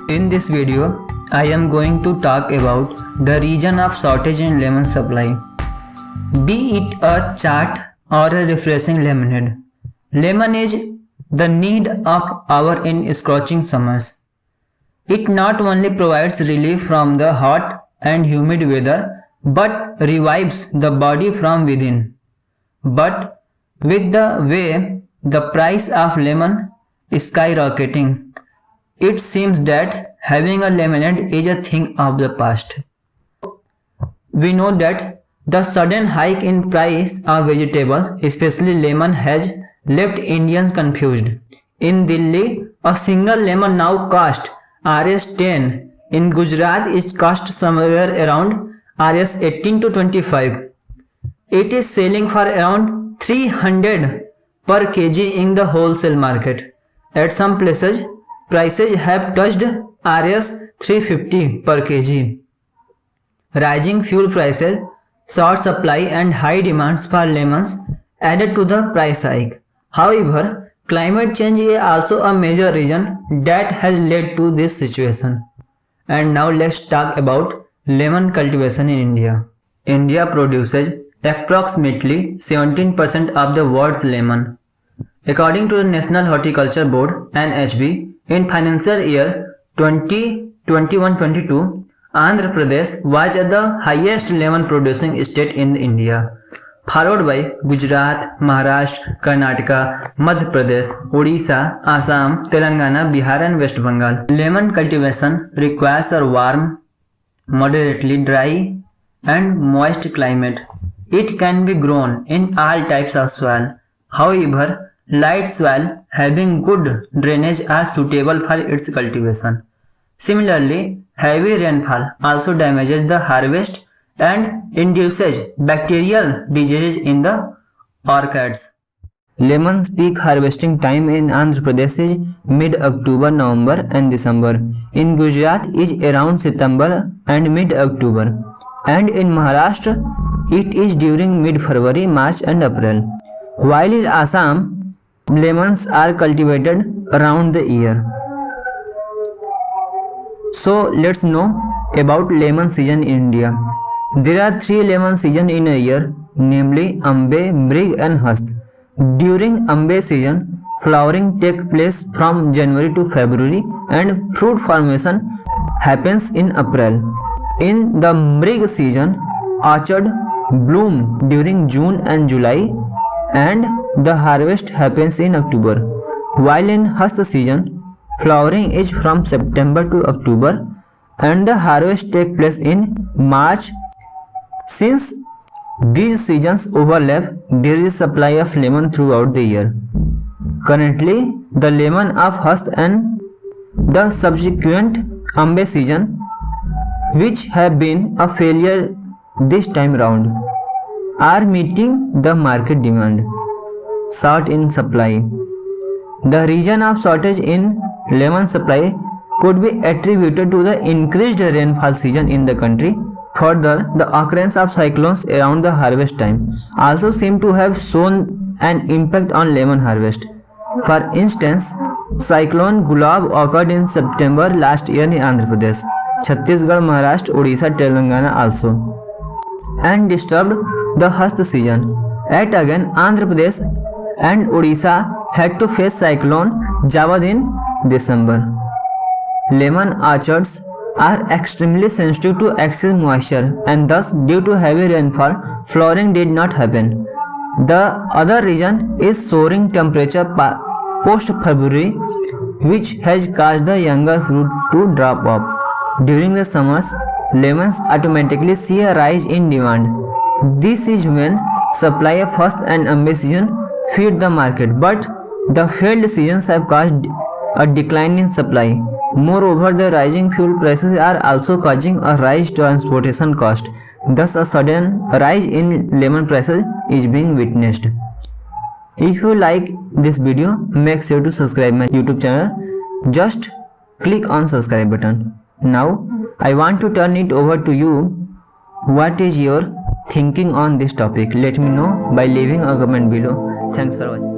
In this video, I am going to talk about the reason of shortage in lemon supply. Be it a chaat or a refreshing lemonade, lemon is the need of our in scorching summers. It not only provides relief from the hot and humid weather but revives the body from within. But with the way the price of lemon is skyrocketing, it seems that having a lemonade is a thing of the past. We know that the sudden hike in price of vegetables, especially lemon, has left Indians confused. In Delhi, a single lemon now costs Rs 10. In Gujarat, it costs somewhere around Rs 18 to 25. It is selling for around 300 per kg in the wholesale market. At some places, prices have touched Rs 350 per kg. Rising fuel prices, short supply and high demands for lemons added to the price hike. However, climate change is also a major reason that has led to this situation. And now let's talk about lemon cultivation in India. India produces approximately 17% of the world's lemon. According to the National Horticulture Board (NHB), in financial year 2021-22, Andhra Pradesh was the highest lemon producing state in India, followed by Gujarat, Maharashtra, Karnataka, Madhya Pradesh, Odisha, Assam, Telangana, Bihar and West Bengal. Lemon cultivation requires a warm, moderately dry and moist climate. It can be grown in all types of soil. However, light soil having good drainage are suitable for its cultivation. Similarly, heavy rainfall also damages the harvest and induces bacterial diseases in the orchards. Lemon's peak harvesting time in Andhra Pradesh is mid-October, November and December. In Gujarat is around September and mid-October. And in Maharashtra, it is during mid-February, March and April. While in Assam, lemons are cultivated around the year. So let's know about lemon season in India. There are 3 lemon seasons in a year, namely Ambe, Mrig and Hast. During Ambe season, flowering takes place from January to February and fruit formation happens in April. In the Mrig season, orchard bloom during June and July and the harvest happens in October. While in Hast season, flowering is from September to October and the harvest takes place in March. Since these seasons overlap, there is supply of lemon throughout the year. Currently, the lemon of Hast and the subsequent Ambe season, which have been a failure this time round, are meeting the market demand. Short in supply. The reason of shortage in lemon supply could be attributed to the increased rainfall season in the country. Further, the occurrence of cyclones around the harvest time also seem to have shown an impact on lemon harvest. For instance, cyclone Gulab occurred in September last year in Andhra Pradesh, Chhattisgarh, Maharashtra, Odisha, Telangana also, and disturbed the Hast season. Yet again, Andhra Pradesh and Odisha had to face cyclone Jawad in December. Lemon orchards are extremely sensitive to excess moisture and thus due to heavy rainfall, flowering did not happen. The other reason is soaring temperature post-February, which has caused the younger fruit to drop off. During the summers, lemons automatically see a rise in demand. This is when supply of Hast and Ambe season feed the market, but the failed seasons have caused a decline in supply. Moreover, the rising fuel prices are also causing a rise in transportation cost. Thus, a sudden rise in lemon prices is being witnessed. If you like this video, make sure to subscribe my YouTube channel. Just click on subscribe button. Now, I want to turn it over to you. What is your thinking on this topic? Let me know by leaving a comment below. Thanks for watching.